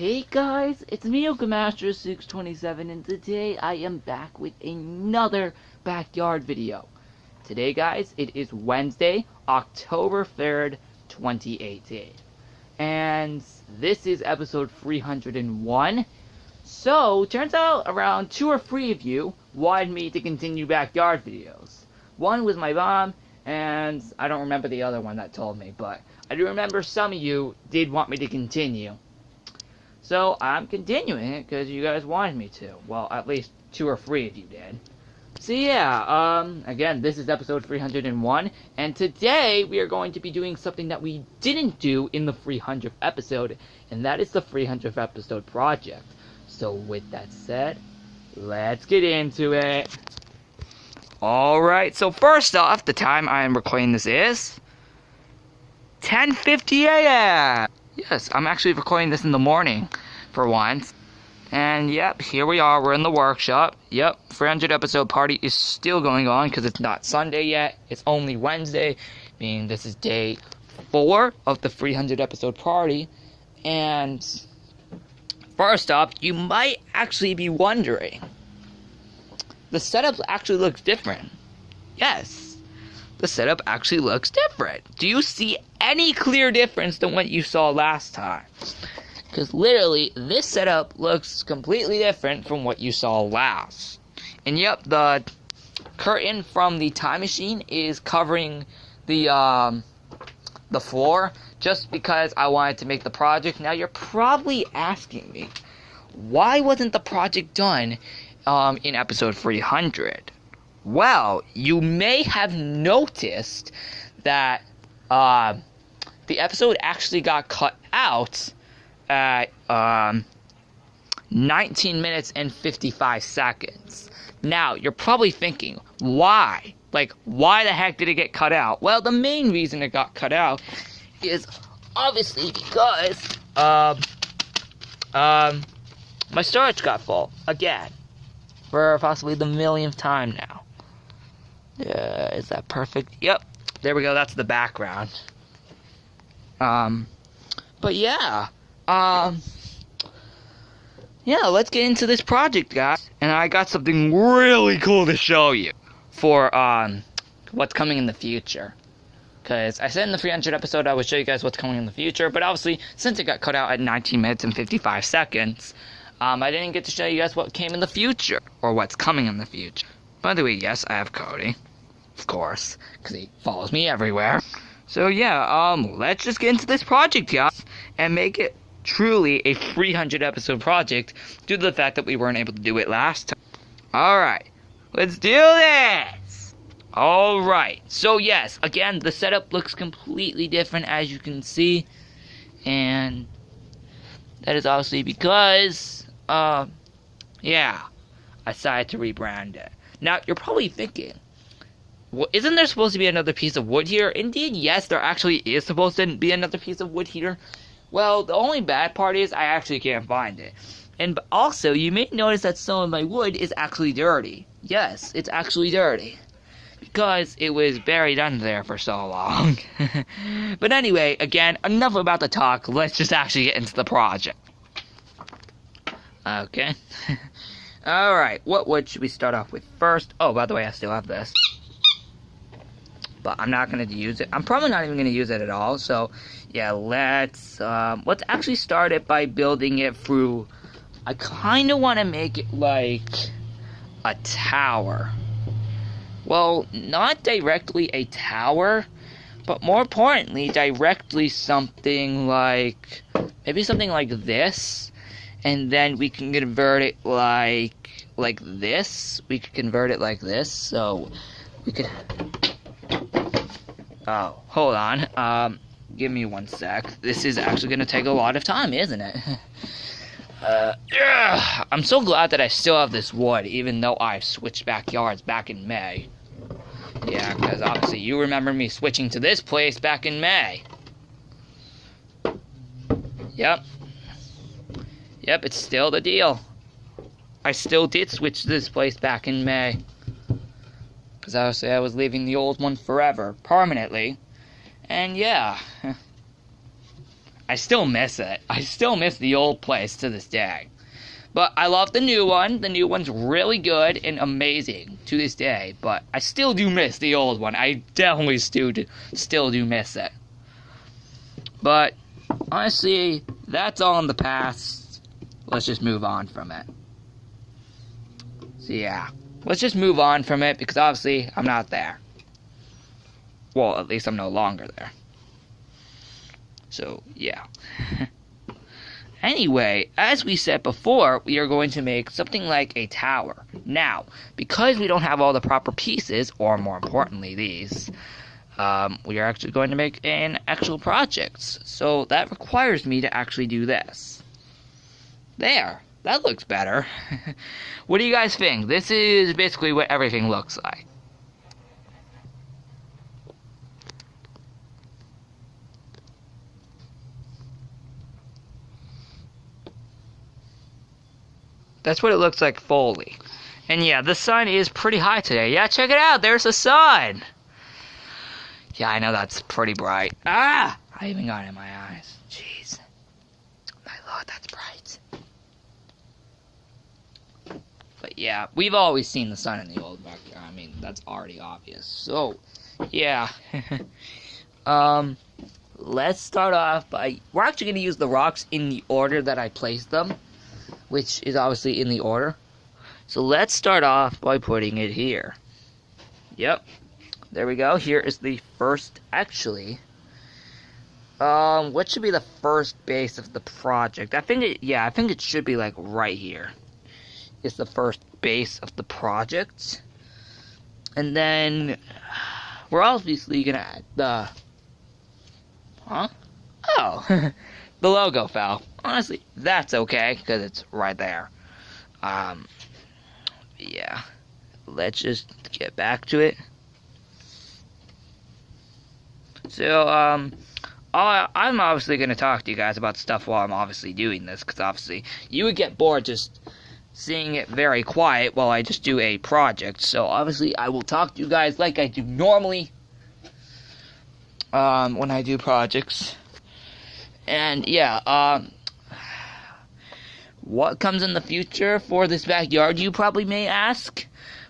Hey guys, it's me, Master627, and today I am back with another backyard video. Today guys, it is Wednesday, October 3rd, 2018. And this is episode 301. So, turns out around 2 or 3 of you wanted me to continue backyard videos. One was my mom, and I don't remember the other one that told me, but I do remember some of you did want me to continue. So, I'm continuing it because you guys wanted me to. Well, at least 2 or 3 of you did. So yeah, again, this is episode 301, and today we are going to be doing something that we didn't do in the 300th episode, and that is the 300th episode project. So with that said, let's get into it. Alright, so first off, the time I am recording this is 10:50 a.m. Yes, I'm actually recording this in the morning, for once. And yep, here we are, we're in the workshop. Yep, 300 episode party is still going on, because it's not Sunday yet, it's only Wednesday, meaning this is day 4 of the 300 episode party. And first off, you might actually be wondering, the setup actually looks different. Yes, the setup actually looks different. Do you see any clear difference than what you saw last time? Because literally, this setup looks completely different from what you saw last. And yep, the curtain from the time machine is covering the floor, just because I wanted to make the project. Now you're probably asking me, why wasn't the project done in episode 300? Well, you may have noticed that the episode actually got cut out at 19 minutes and 55 seconds. Now, you're probably thinking, why? Like, why the heck did it get cut out? Well, the main reason it got cut out is obviously because my storage got full again for possibly the millionth time now. Is that perfect? Yep, there we go. That's the background. But yeah, yeah, let's get into this project, guys. And I got something really cool to show you for what's coming in the future. Because I said in the 300 episode I would show you guys what's coming in the future, but obviously, since it got cut out at 19 minutes and 55 seconds, I didn't get to show you guys what came in the future, or what's coming in the future. By the way, yes, I have Cody, of course, because he follows me everywhere. So yeah, let's just get into this project, guys, and make it truly a 300 episode project, due to the fact that we weren't able to do it last time. Alright, let's do this! Alright, so yes, again, the setup looks completely different, as you can see, and that is obviously because, yeah, I decided to rebrand it. Now, you're probably thinking, well, isn't there supposed to be another piece of wood here? Indeed, yes, there actually is supposed to be another piece of wood here. Well, the only bad part is I actually can't find it. And also, you may notice that some of my wood is actually dirty. Yes, it's actually dirty, because it was buried under there for so long. But anyway, again, enough about the talk. Let's just actually get into the project. Okay. Alright, what wood should we start off with first? Oh, by the way, I still have this. But I'm not going to use it. I'm probably not even going to use it at all. So, yeah, let's actually start it by building it through. I kind of want to make it like a tower. Well, not directly a tower, but more importantly, directly something like, maybe something like this. And then we can convert it like this. We could convert it like this. So, we could... Oh, hold on. Give me 1 sec. This is actually going to take a lot of time, isn't it? I'm so glad that I still have this wood, even though I've switched backyards back in May. Yeah, because obviously you remember me switching to this place back in May. Yep. Yep, it's still the deal. I still did switch to this place back in May. Because obviously I was leaving the old one forever, permanently. And yeah. I still miss it. I still miss the old place to this day. But I love the new one. The new one's really good and amazing to this day. But I still do miss the old one. I definitely still do miss it. But honestly, that's all in the past. Let's just move on from it. So yeah, let's just move on from it because obviously I'm not there. Well, at least I'm no longer there. So yeah. Anyway, as we said before, we are going to make something like a tower. Now, because we don't have all the proper pieces, or more importantly, these, we are actually going to make an actual project. So that requires me to actually do this. There, that looks better. What do you guys think? This is basically what everything looks like. That's what it looks like fully. And yeah, the sun is pretty high today. Yeah, check it out. There's the sun. Yeah, I know that's pretty bright. Ah! I even got it in my eyes. Jeez. My lord, that's bright. But yeah, we've always seen the sun in the old backyard. I mean, that's already obvious. So, yeah. Let's start off by... We're actually going to use the rocks in the order that I placed them, which is obviously in the order. So let's start off by putting it here. Yep. There we go. Here is the first, actually. What should be the first base of the project? I think it should be like right here. It's the first base of the project. And then we're obviously gonna add the... Huh? Oh. The logo fell. Honestly, that's okay, because it's right there. Yeah. Let's just get back to it. So, I'm obviously going to talk to you guys about stuff while I'm obviously doing this, because obviously you would get bored just seeing it very quiet while I just do a project. So, obviously, I will talk to you guys like I do normally when I do projects. And yeah, what comes in the future for this backyard, you probably may ask?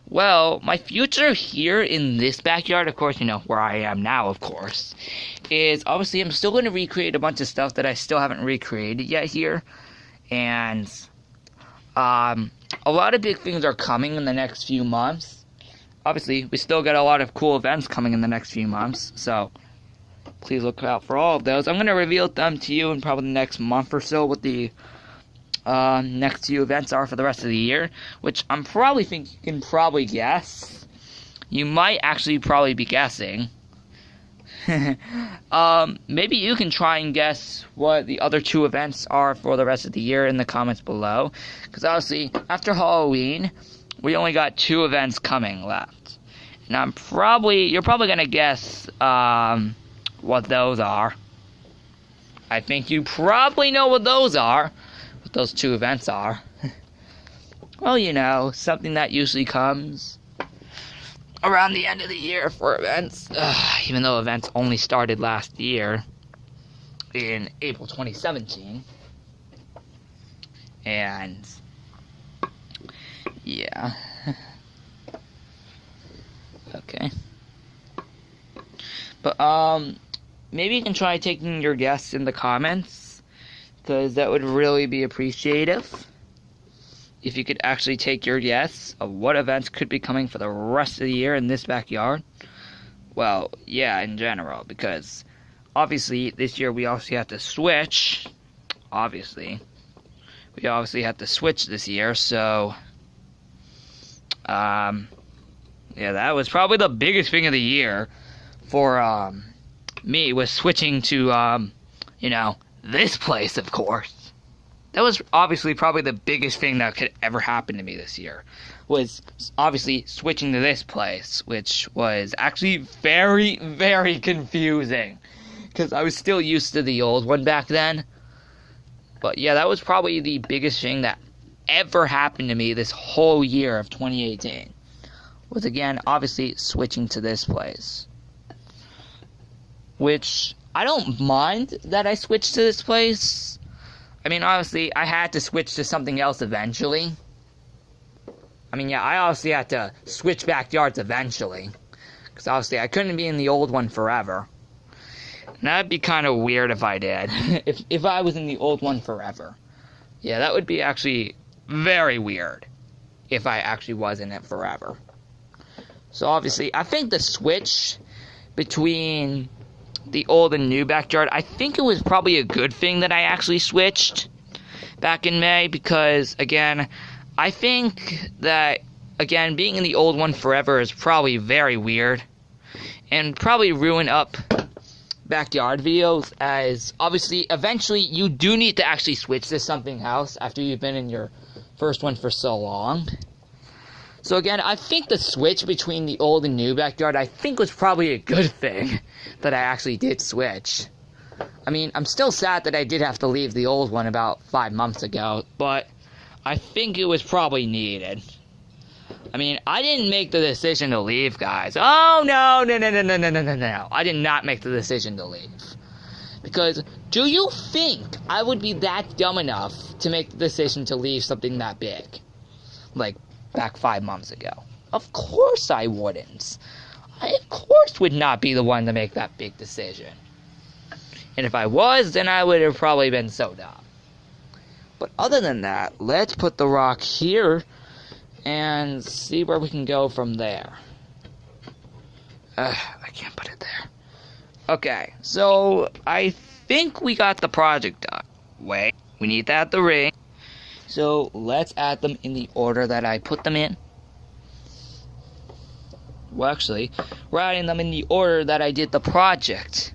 Well, my future here in this backyard, of course, you know, where I am now, of course, is obviously I'm still going to recreate a bunch of stuff that I still haven't recreated yet here. And a lot of big things are coming in the next few months. Obviously, we still got a lot of cool events coming in the next few months, so please look out for all of those. I'm going to reveal them to you in probably the next month or so what the next few events are for the rest of the year, which I'm probably think you can probably guess. You might actually probably be guessing. Maybe you can try and guess what the other two events are for the rest of the year in the comments below. Because obviously, after Halloween, we only got 2 events coming left. And you're probably going to guess, what those are. I think you probably know what those are. What those 2 events are. Well, you know, something that usually comes around the end of the year for events. Even though events only started last year in April 2017. And yeah. Okay. But maybe you can try taking your guess in the comments, because that would really be appreciative. If you could actually take your guess of what events could be coming for the rest of the year in this backyard. Well, yeah, in general, because obviously this year we obviously have to switch. Obviously. We obviously have to switch this year, so yeah, that was probably the biggest thing of the year for me, was switching to you know, this place, of course. That was obviously probably the biggest thing that could ever happen to me this year, was obviously switching to this place, which was actually very, very confusing, because I was still used to the old one back then. But yeah, that was probably the biggest thing that ever happened to me this whole year of 2018, was again, obviously, switching to this place. Which, I don't mind that I switched to this place. I mean, obviously, I had to switch to something else eventually. I mean, yeah, I obviously had to switch backyards eventually. Because obviously, I couldn't be in the old one forever. And that'd be kind of weird if I did. if I was in the old one forever. Yeah, that would be actually very weird. If I actually was in it forever. So obviously, I think the switch between the old and new backyard, I think it was probably a good thing that I actually switched back in May, because again, I think that, again, being in the old one forever is probably very weird, and probably ruin up backyard videos, as obviously, eventually, you do need to actually switch to something else after you've been in your first one for so long. So again, I think the switch between the old and new backyard, I think was probably a good thing that I actually did switch. I mean, I'm still sad that I did have to leave the old one about 5 months ago, but I think it was probably needed. I mean, I didn't make the decision to leave, guys. Oh, no. I did not make the decision to leave. Because, do you think I would be that dumb enough to make the decision to leave something that big? Like, back 5 months ago. Of course I wouldn't. I, of course, would not be the one to make that big decision. And if I was, then I would have probably been so dumb. But other than that, let's put the rock here and see where we can go from there. I can't put it there. Okay, so I think we got the project done. Wait, we need to add the ring. So let's add them in the order that I put them in. Well, actually, we're adding them in the order that I did the project.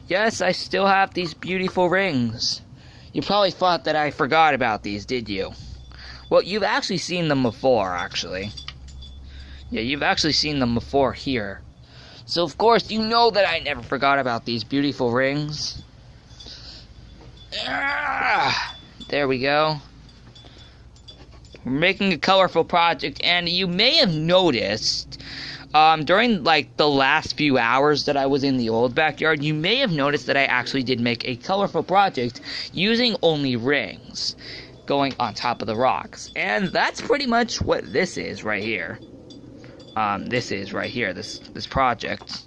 Yes, I still have these beautiful rings. You probably thought that I forgot about these, did you? Well, you've actually seen them before, actually. Yeah, you've actually seen them before here. So, of course, you know that I never forgot about these beautiful rings. There we go. We're making a colorful project, and you may have noticed, during, like, the last few hours that I was in the old backyard, you may have noticed that I actually did make a colorful project using only rings going on top of the rocks. And that's pretty much what this is right here. This project.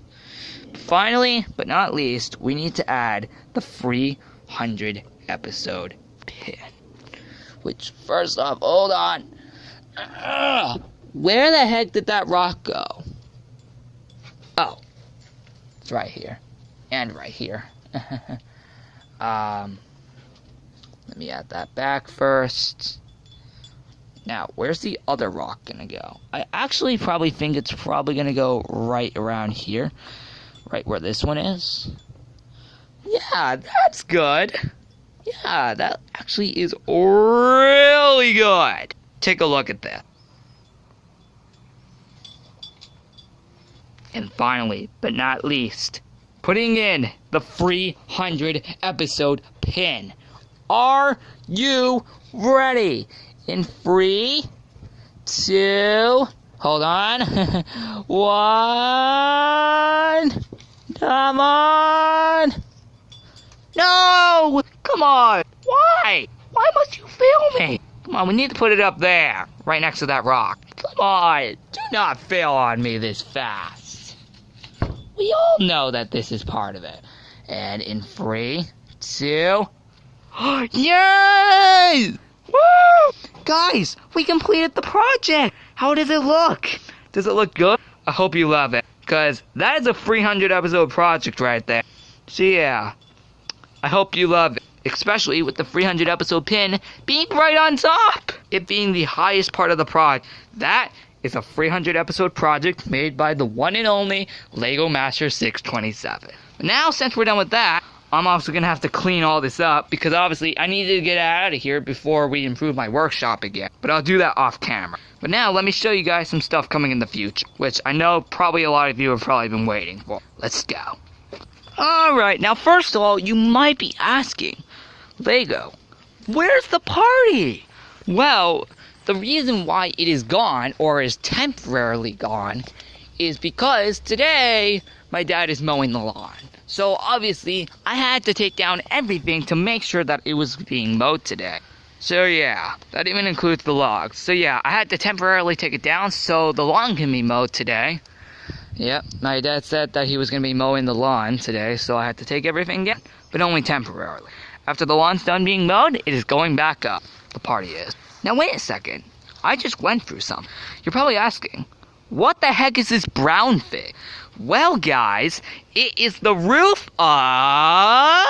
Finally, but not least, we need to add the 300 episode pin. Which, first off, hold on. Where the heck did that rock go? Oh, it's right here. And right here. Let me add that back first. Now, where's the other rock gonna go? I actually probably think it's probably gonna go right around here. Right where this one is. Yeah, that's good. Yeah, that actually is really good. Take a look at that. And finally, but not least, putting in the 300 episode pin. Are you ready? In 3, 2, hold on, 1, come on. No, come on. Why? Why must you fail me? Come on, we need to put it up there, right next to that rock. Come on, do not fail on me this fast. We all know that this is part of it. And in 3, 2, yes! Woo! Guys, we completed the project. How does it look? Does it look good? I hope you love it, because that is a 300 episode project right there. So yeah, I hope you love it, especially with the 300 episode pin being right on top. It being the highest part of the project. That is a 300 episode project made by the one and only Lego Master 627. But now, since we're done with that, I'm also going to have to clean all this up, because obviously I needed to get out of here before we improve my workshop again. But I'll do that off camera. But now, let me show you guys some stuff coming in the future, which I know probably a lot of you have probably been waiting for. Let's go. Alright, now first of all, you might be asking, Lego, where's the party? Well, the reason why it is gone, or is temporarily gone, is because today my dad is mowing the lawn. So obviously, I had to take down everything to make sure that it was being mowed today. So yeah, that even includes the logs. So yeah, I had to temporarily take it down so the lawn can be mowed today. Yep, my dad said that he was going to be mowing the lawn today, so I had to take everything down, but only temporarily. After the lawn's done being mowed, it is going back up. The party is. Now wait a second, I just went through some. You're probably asking, what the heck is this brown thing? Well guys, it is the roof of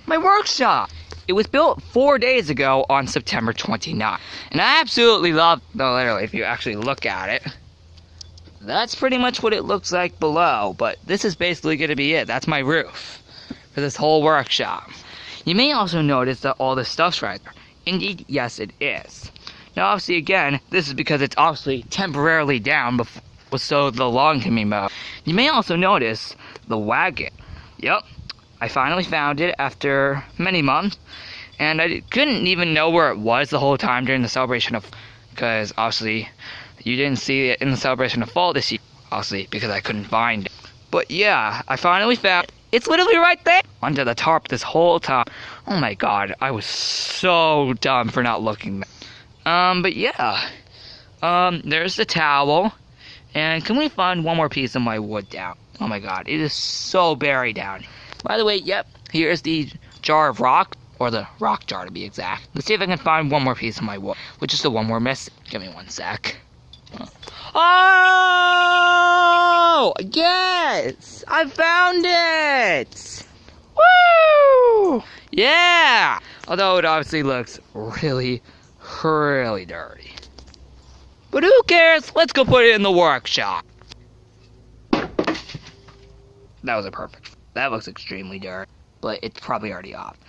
my workshop. It was built 4 days ago on September 29th. And I absolutely love, no, literally, if you actually look at it, that's pretty much what it looks like below. But this is basically going to be it. That's my roof for this whole workshop. You may also notice that all this stuff's right there. Indeed, yes, it is. Now, obviously, again, this is because it's obviously temporarily down before, so the lawn can be mowed. You may also notice the wagon. Yep. I finally found it after many months, and I couldn't even know where it was the whole time during the celebration of, because obviously you didn't see it in the celebration of fall this year, obviously because I couldn't find it. But yeah, I finally found it. It's literally right there under the tarp this whole time. Oh my god, I was so dumb for not looking there. But yeah, there's the towel, and can we find one more piece of my wood down? Oh my god, it is so buried down. By the way, yep, here's the jar of rock, or the rock jar to be exact. Let's see if I can find one more piece of my wood, which is the one we're missing. Give me one sec. Oh! Yes! I found it! Woo! Yeah! Although it obviously looks really, really dirty. But who cares? Let's go put it in the workshop. That was a perfect. That looks extremely dirty, but it's probably already off.